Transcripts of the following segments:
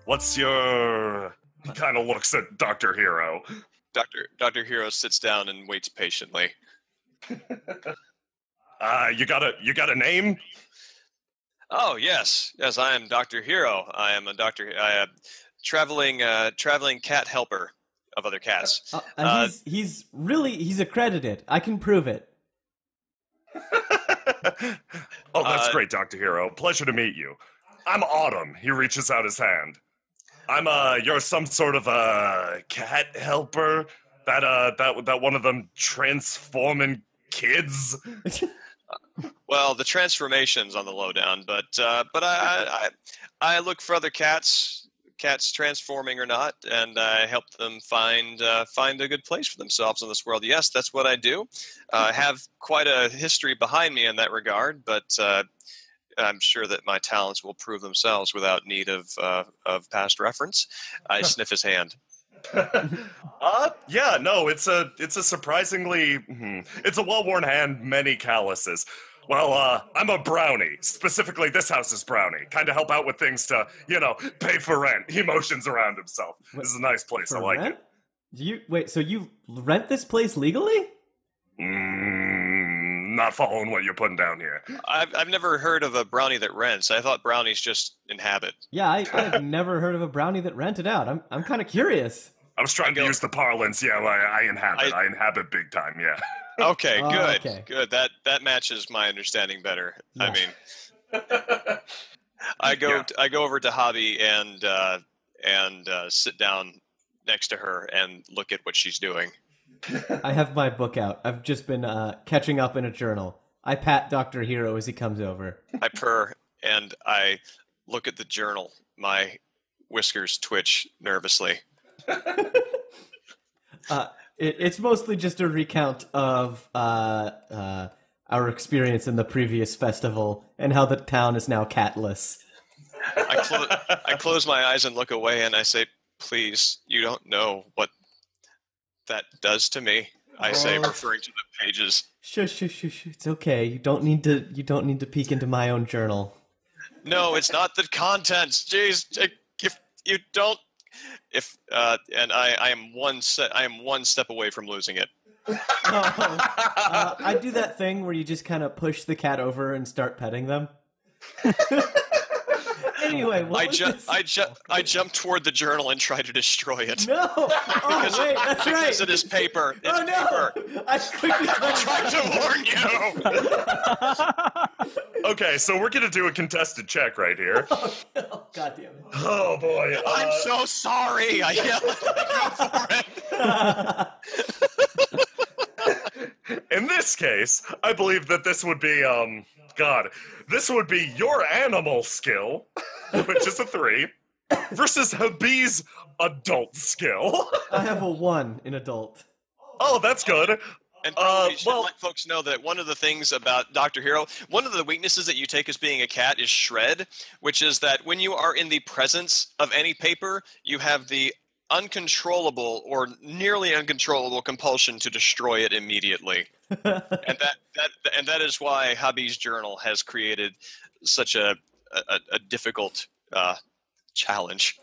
What's your... He kind of looks at Dr. Hero. Dr. Hero sits down and waits patiently. You got a name? Oh, yes, I am Dr. Hero. I am a traveling cat helper of other cats. He's accredited. I can prove it. Oh, that's great, Dr. Hero. Pleasure to meet you. I'm Autumn. He reaches out his hand. You're some sort of a cat helper? That one of them transforming kids? Well, the transformation's on the lowdown, but I look for other cats transforming or not, and I help them find a good place for themselves in this world. Yes, that's what I do. I have quite a history behind me in that regard, but I'm sure that my talents will prove themselves without need of past reference. I sniff his hand. Yeah, no, it's a surprisingly, it's a well-worn hand, many calluses. Well, I'm a brownie. Specifically, this house is brownie. Kind of help out with things to, pay for rent. He motions around himself. This is a nice place. I like rent? it. So you rent this place legally? Not following what you're putting down here. I've never heard of a brownie that rents. I thought brownies just inhabit. Yeah, I've never heard of a brownie that rented out. I'm kind of curious. I was trying to use the parlance. Yeah, I inhabit. I inhabit big time. Yeah. Okay, good, okay. Good. That matches my understanding better. Yeah. I mean, I go over to Habi and sit down next to her and look at what she's doing. I have my book out. I've just been catching up in a journal. I pat Dr. Hero as he comes over. I purr and I look at the journal. My whiskers twitch nervously. It's mostly just a recount of our experience in the previous festival and how the town is now catless. I close my eyes and look away and I say, "Please, you don't know what that does to me." I say, referring to the pages. Shush. It's okay. You don't need to peek into my own journal. No, it's not the contents. Jeez, if you don't, and I am one step away from losing it. I do that thing where you just kind of push the cat over and start petting them. Anyway, I jump toward the journal and try to destroy it. No! That's right. Because it is paper. It's paper. I quickly tried to warn you. Okay, so we're gonna do a contested check right here. Oh, no. God damn it. Oh boy. I'm so sorry. I yelled. In this case, I believe that this would be this would be your animal skill, which is a 3, versus Habi's adult skill. I have a 1 in adult. Oh, that's good. And probably should let folks know that one of the things about Dr. Hero, one of the weaknesses that you take as being a cat is shred, which is that when you are in the presence of any paper, you have the uncontrollable or nearly uncontrollable compulsion to destroy it immediately. and that is why Habi's journal has created such a difficult challenge.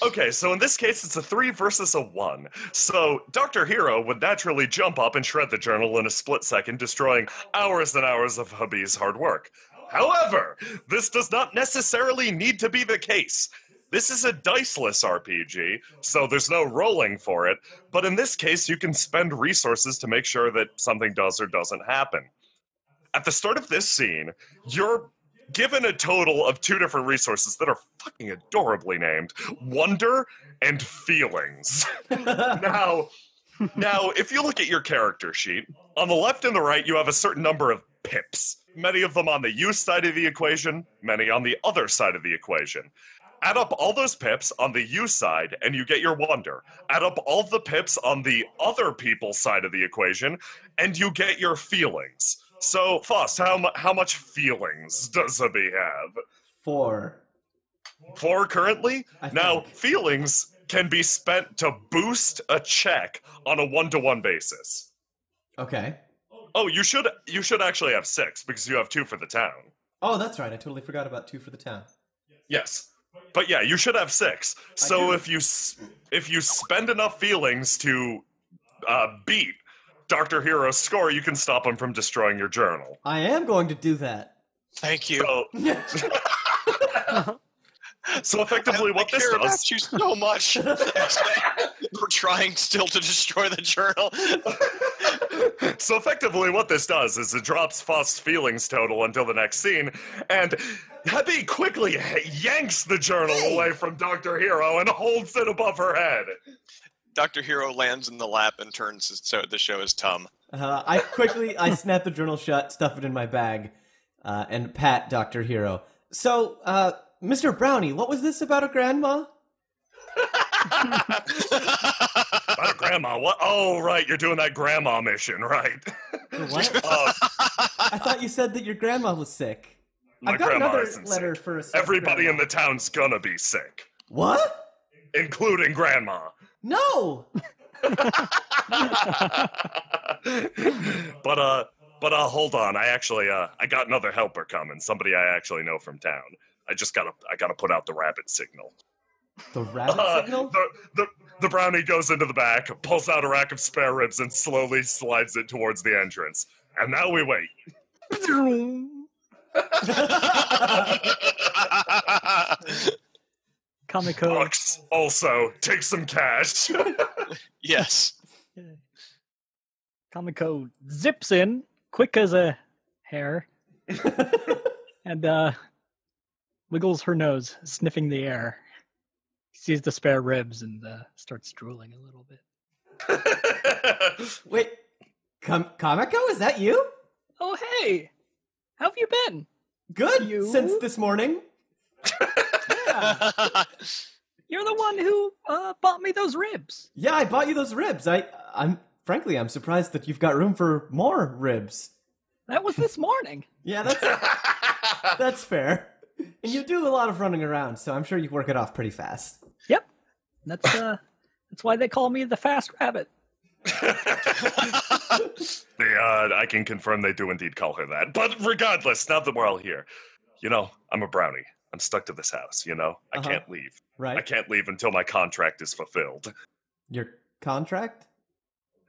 Okay, so in this case, it's a 3 versus a 1. So Dr. Hero would naturally jump up and shred the journal in a split second, destroying hours and hours of Habi's hard work. However, this does not necessarily need to be the case. This is a diceless RPG, so there's no rolling for it, but in this case, you can spend resources to make sure that something does or doesn't happen. At the start of this scene, you're given a total of 2 different resources that are fucking adorably named, Wonder and Feelings. Now, if you look at your character sheet, on the left and the right, you have a certain number of pips. Many of them on the you side of the equation, many on the other side of the equation. Add up all those pips on the you side, and you get your wonder. Add up all the pips on the other people's side of the equation, and you get your feelings. So, Faust, how much feelings does Habi have? 4. 4 currently? Now, think. Feelings can be spent to boost a check on a 1-to-1 basis. Okay. Oh, you should actually have 6, because you have 2 for the town. Oh, that's right. I totally forgot about 2 for the town. Yes. But yeah, you should have 6. So if you spend enough feelings to beat Dr. Hero's score, you can stop him from destroying your journal. I am going to do that. Thank you. So effectively, what this care does... about you so much. We're trying still to destroy the journal. So effectively, what this does is it drops Faust's feelings total until the next scene, and Habi quickly yanks the journal away from Dr. Hero and holds it above her head. Dr. Hero lands in the lap and turns so the show is Tum. I snap the journal shut, stuff it in my bag, and pat Dr. Hero. So, Mr. Brownie, what was this about a grandma? About a grandma? What? Oh, right, you're doing that grandma mission, right? What? I thought you said that your grandma was sick. My I've got grandma another isn't letter sick. for a sick Everybody grandma. in the town's gonna be sick. What? Including grandma. No! But hold on. I actually, I got another helper coming. Somebody I actually know from town. I gotta put out the rabbit signal. The rabbit signal? The brownie goes into the back, pulls out a rack of spare ribs, and slowly slides it towards the entrance. And now we wait. Kameko. Alex, also, take some cash. Yes. Kameko zips in, quick as a hare, and wiggles her nose, sniffing the air. Sees the spare ribs and starts drooling a little bit. Wait, Kameko, is that you? Oh, hey! How have you been? Good, You? since this morning. Yeah. You're the one who bought me those ribs. Yeah, I bought you those ribs. I'm surprised that you've got room for more ribs. That was this morning. Yeah, that's fair. And you do a lot of running around, so I'm sure you work it off pretty fast. Yep. That's why they call me the fast rabbit. I can confirm they do indeed call her that. But regardless, now that we're all here, I'm a brownie. I'm stuck to this house, I can't leave. Right. I can't leave until my contract is fulfilled. Your contract?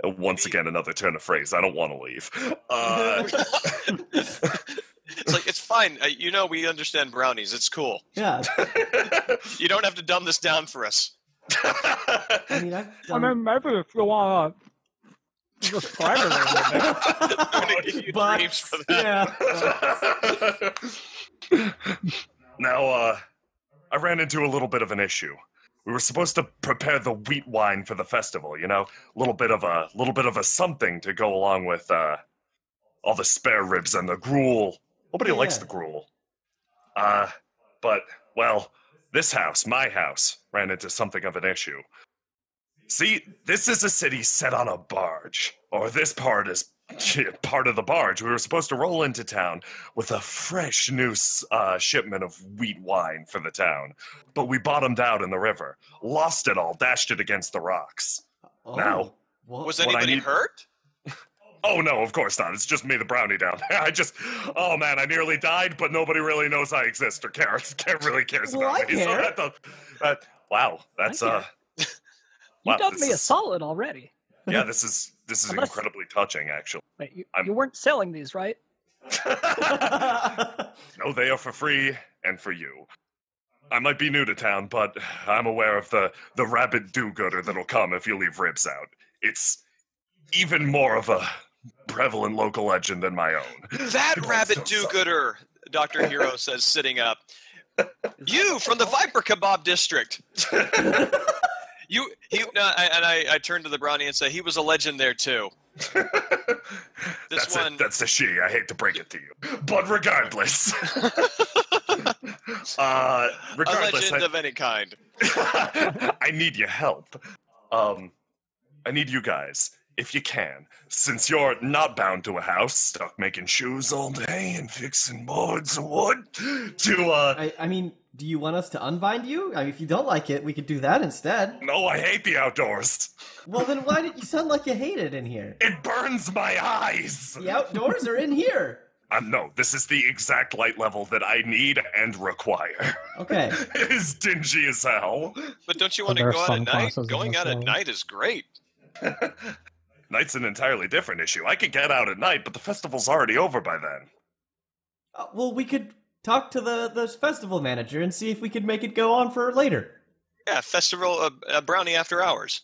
Once again, another turn of phrase. I don't want to leave. It's like, it's fine. We understand brownies. It's cool. Yeah. You don't have to dumb this down for us. I mean, I've done... maybe if you want to describe it a little bit. I'm going to give you dreams for that. Yeah. Now, I ran into a little bit of an issue. We were supposed to prepare the wheat wine for the festival, a little bit of a something to go along with all the spare ribs and the gruel. Nobody likes the gruel. But this house, my house, ran into something of an issue. See, this is a city set on a barge, or this part is part of the barge. We were supposed to roll into town with a fresh new shipment of wheat wine for the town, but we bottomed out in the river, lost it all, dashed it against the rocks. Oh, Now, Was anybody hurt? Oh no, of course not. It's just me, the brownie down there. Oh man, I nearly died, but nobody really knows I exist or cares. Really cares Well, about I me. care. So wow, that's I You done me a solid already. Yeah, this is incredibly touching, actually. Wait, you weren't selling these, right? No, they are for free and for you. I might be new to town, but I'm aware of the rabbit do-gooder that'll come if you leave ribs out. It's even more of a prevalent local legend than my own. That rabbit do-gooder, Dr. Hero says, sitting up. You from the Viper Kebab District. I turned to the brownie and say he was a legend there too. That's a she. I hate to break it to you, but regardless, a legend of any kind. I need your help. I need you guys, if you can, since you're not bound to a house, stuck making shoes all day and fixing boards of wood. I mean, do you want us to unbind you? I mean, if you don't like it, we could do that instead. No, I hate the outdoors. Well, then why did you sound like you hate it in here? It burns my eyes. The outdoors are in here. No, this is the exact light level that I need and require. Okay. It is dingy as hell. But don't you want to there go are out some at night? classes in Going this out at world. night is great. Night's an entirely different issue. I could get out at night, but the festival's already over by then. Well, we could talk to the festival manager and see if we could make it go on for later. Yeah, festival brownie after hours.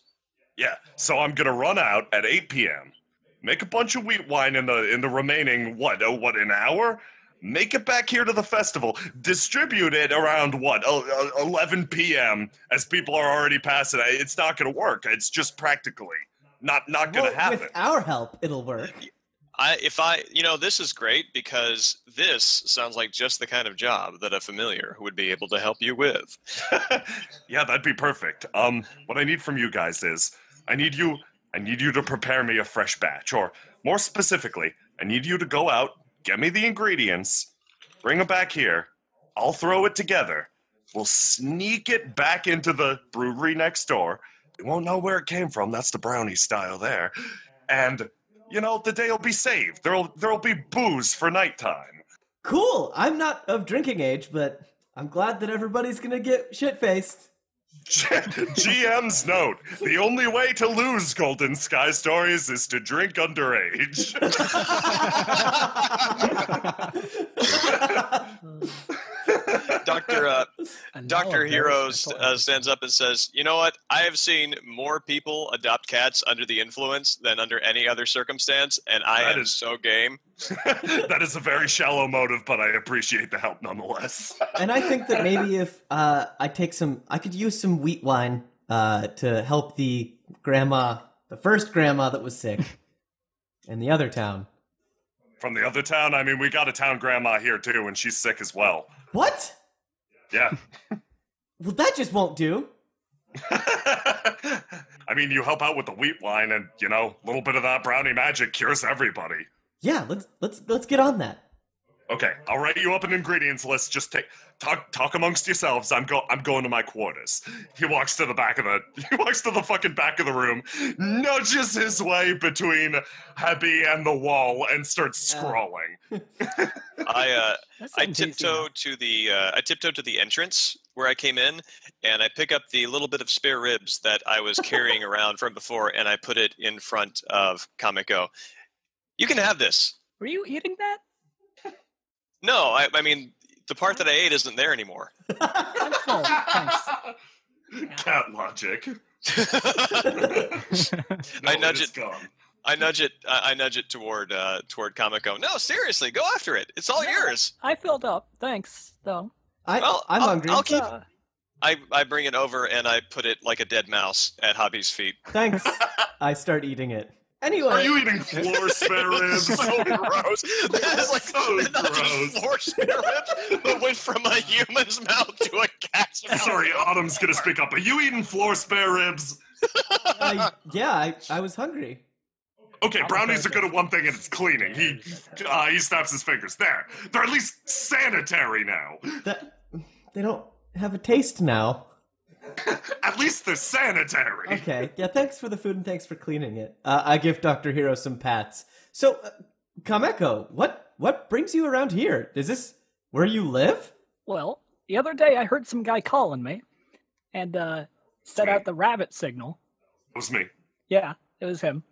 Yeah, so I'm gonna run out at 8 p.m. Make a bunch of wheat wine in the remaining an hour? Make it back here to the festival. Distribute it around 11 p.m. as people are already passing. It's not gonna work. It's just practically not gonna happen. With our help, it'll work. This is great because this sounds like just the kind of job that a familiar would be able to help you with. Yeah, that'd be perfect. What I need from you guys is I need you to prepare me a fresh batch, or more specifically, I need you to go out, get me the ingredients, bring them back here. I'll throw it together. We'll sneak it back into the brewery next door. We won't know where it came from. That's the brownie style there. And the day will be saved. There'll be booze for nighttime. Cool. I'm not of drinking age, but I'm glad that everybody's gonna get shit-faced. GM's note: the only way to lose Golden Sky Stories is to drink underage. Dr. Hero stands up and says, "You know what? I have seen more people adopt cats under the influence than under any other circumstance, and I am so game." That is a very shallow motive, but I appreciate the help nonetheless. And I think that maybe if I could use some wheat wine to help the first grandma that was sick in the other town. From the other town? I mean, we got a town grandma here too, and she's sick as well. What? Yeah. Well, that just won't do. I mean, you help out with the wheat wine, and a little bit of that brownie magic cures everybody. Yeah, let's get on that. Okay, I'll write you up an ingredients list. Just talk amongst yourselves. I'm going to my quarters. He walks to the fucking back of the room, nudges his way between Habi and the wall, and starts scrawling. I tiptoe to the entrance where I came in, and I pick up the little bit of spare ribs that I was carrying around from before, and I put it in front of Kameko. You can have this. Were you eating that? No, I mean, the part that I ate isn't there anymore. I'm full. Thanks. Cat logic. I nudge it. Gone. I nudge it toward Kameko. No, seriously, go after it. It's all yours. I filled up. Thanks, though. I'm hungry. I'll keep. I bring it over and I put it like a dead mouse at Habi's feet. Thanks. I start eating it. Anyway. Are you eating floor spare ribs? So gross. That is like so not just gross. floor spare ribs, but went from a human's mouth to a cat's mouth. Sorry, Autumn's gonna speak up. Are you eating floor spare ribs? Yeah, I was hungry. Okay, brownies are good at one thing, and it's cleaning. He snaps his fingers. There, they're at least sanitary now. They don't have a taste now. At least they're sanitary. Okay, yeah, thanks for the food and thanks for cleaning it. I give Dr. Hero some pats. So, Kameko, what brings you around here? Is this where you live? Well, the other day I heard some guy calling me and set out the rabbit signal. It was me. Yeah, it was him.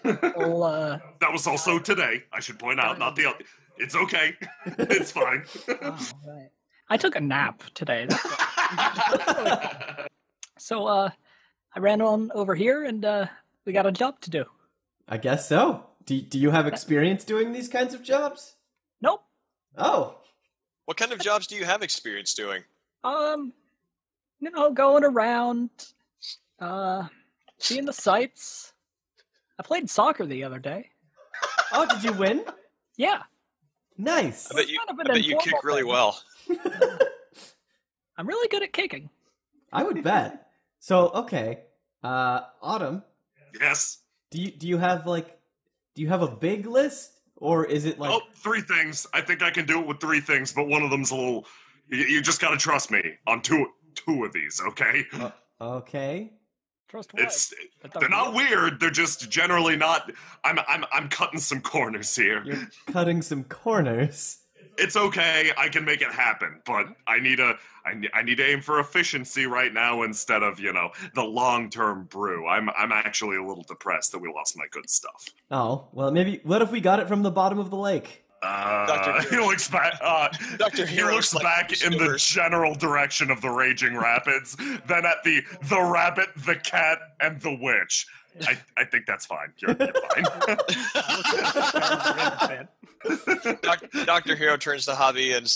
Well, that was also today, I should point out, not the other. It's okay. It's fine. Oh, right. I took a nap today. That's why. So, I ran on over here, and we got a job to do. I guess so. Do you have experience doing these kinds of jobs? Nope. Oh. What kind of jobs do you have experience doing? Going around, seeing the sights. I played soccer the other day. Oh, did you win? Yeah. Nice. I bet you kick really well. I'm really good at kicking. I would bet. So, okay. Autumn. Yes. Do you have a big list? Or is it like... Oh, 3 things. I think I can do it with 3 things, but one of them's a little... You just gotta trust me on two of these, okay? Okay. Trust what? They're not weird. They're just generally not. I'm cutting some corners here. You're cutting some corners. It's okay. I can make it happen, but I need to aim for efficiency right now instead of the long-term brew. I'm actually a little depressed that we lost my good stuff. Oh well, maybe. What if we got it from the bottom of the lake? He looks back. He looks back in the general direction of the raging rapids, then at the rabbit, the cat, and the witch. I think that's fine. You're fine. Dr. Hero turns to Habi and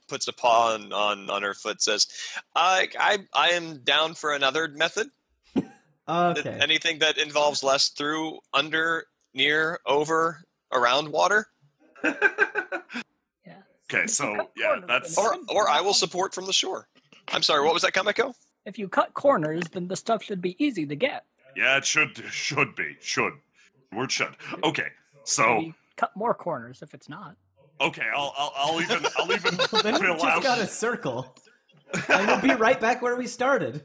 puts a paw on her foot. Says, "I am down for another method. Okay. Anything that involves less through, under, near, over, around water." Yeah. Okay, so yeah, that's or I will support from the shore. I'm sorry, what was that, Kameko? If you cut corners, then the stuff should be easy to get. Yeah, it should be. Word should. Okay, so Maybe cut more corners if it's not. Okay, I'll even Well, then we fill just out. got a circle. And we'll be right back where we started.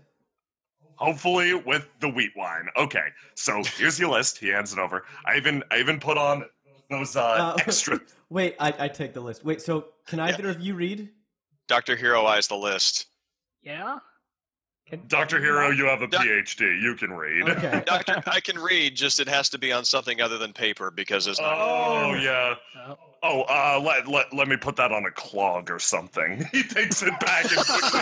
Hopefully with the wheat wine. Okay, so here's your list. He hands it over. I even put on those extra. Wait, I take the list. Wait, so can either of you read? Dr. Hero eyes the list. Yeah? Dr. Hero, you have a PhD. You can read. Okay. Doctor, I can read, just it has to be on something other than paper because it's not. Oh, yeah. Oh. Let me put that on a clog or something. He takes it back and quickly.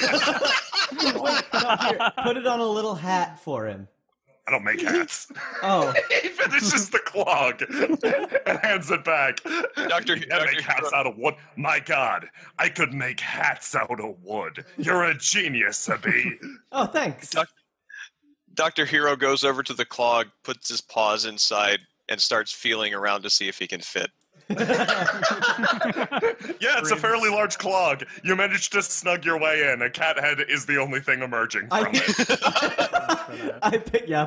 Wait, no, here, put it on a little hat for him. I don't make hats. Oh. He finishes the clog and hands it back. Dr. I make hats out of wood. My God, I could make hats out of wood. You're a genius, Habi. Oh, thanks. Dr. Hero goes over to the clog, puts his paws inside, and starts feeling around to see if he can fit. Yeah, it's a fairly large clog. You managed to snug your way in. A cat head is the only thing emerging from it.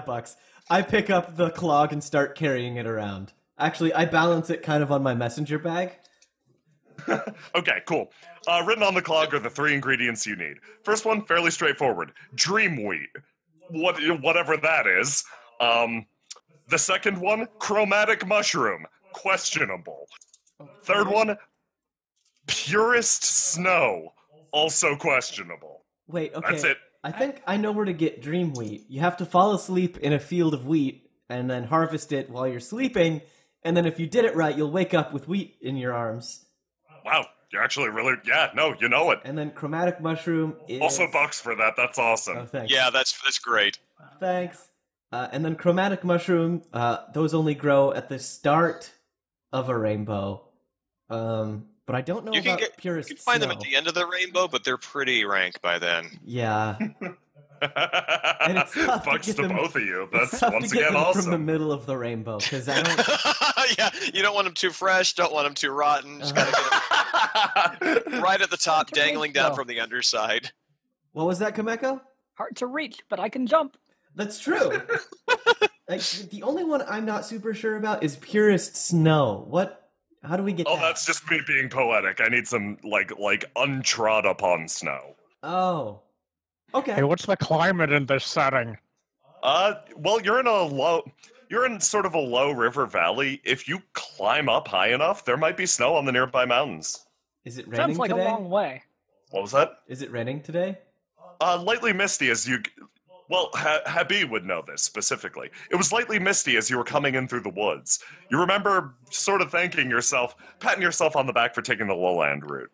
Bucks. I pick up the clog and start carrying it around. Actually, I balance it kind of on my messenger bag. Okay, cool. Written on the clog are the 3 ingredients you need. First one, fairly straightforward. Dream wheat. Whatever that is. The second one, chromatic mushroom. Questionable. Third one, purest snow. Also questionable. Wait, okay. That's it. I think I know where to get dream wheat. You have to fall asleep in a field of wheat and then harvest it while you're sleeping, and then if you did it right, you'll wake up with wheat in your arms. Wow, you're actually really, you know it. And then chromatic mushroom is... Also bucks for that, that's awesome. Oh, thanks. Yeah, that's great. Thanks. And then chromatic mushroom, those only grow at the start of a rainbow. But I don't know about purest You can find snow. them at the end of the rainbow, but they're pretty rank by then. Yeah. And it's tough Bucks to, to get them, both of you. it's That's tough once to get again them awesome. from the middle of the rainbow, because I don't... Yeah, you don't want them too fresh, don't want them too rotten. Just gotta get them right at the top, dangling down from the underside. What was that, Kameko? Hard to reach, but I can jump. That's true. Like, the only one I'm not super sure about is purest snow. How do we get that? That's just me being poetic. I need some, like untrod upon snow. Oh. Okay. Hey, what's the climate in this setting? Well, you're in sort of a low river valley. If you climb up high enough, there might be snow on the nearby mountains. Is it raining Sounds like today? a long way. What was that? Is it raining today? Lightly misty as you... Well, Habi would know this specifically. It was lightly misty as you were coming in through the woods. You remember sort of thanking yourself, patting yourself on the back for taking the lowland route.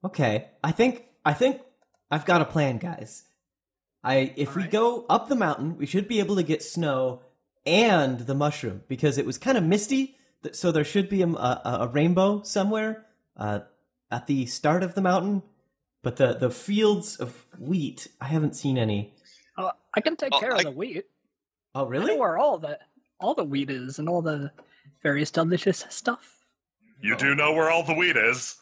Okay. I think I've got a plan, guys. If we go up the mountain, we should be able to get snow and the mushroom, because it was kind of misty, so there should be a rainbow somewhere at the start of the mountain. But the fields of wheat, I haven't seen any. I can take care of the wheat. Oh, I really? know where all the wheat is and all the various delicious stuff. You do know where all the wheat is.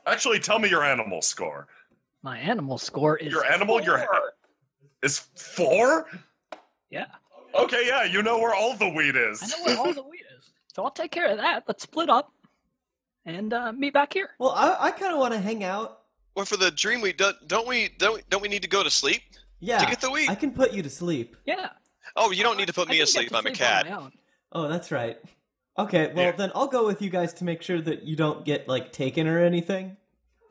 Actually, tell me your animal score. My animal score is Your animal, 4. is 4? Yeah. Okay, yeah, you know where all the wheat is. I know where all the wheat is. So I'll take care of that. Let's split up and meet back here. Well, I kind of want to hang out. Well, for the dream week, don't we need to go to sleep? Yeah, to get the wheat. I can put you to sleep. Yeah. Oh, you don't need to put me asleep. I'm a cat. On my own. Oh, that's right. Okay, well then I'll go with you guys to make sure that you don't get like taken or anything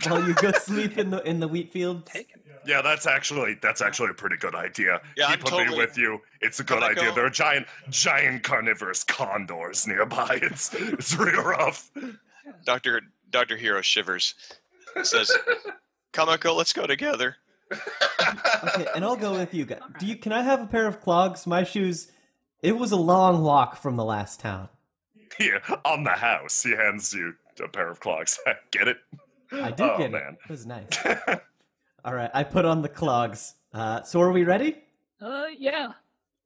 while you go sleep in the wheat fields. Taken. Yeah, that's actually a pretty good idea. Yeah, Keep me with you. It's a good idea. There are giant carnivorous condors nearby. It's real rough. Dr. Hero shivers. Says, Kameko, let's go together. Okay, and I'll go with you guys. Can I have a pair of clogs? My shoes. It was a long walk from the last town. Here, on the house, he hands you a pair of clogs. Get it? I did get it. It was nice. All right, I put on the clogs. So are we ready? Yeah.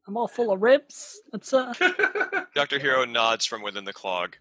I'm all full of ribs. Let's Dr. Hero nods from within the clog.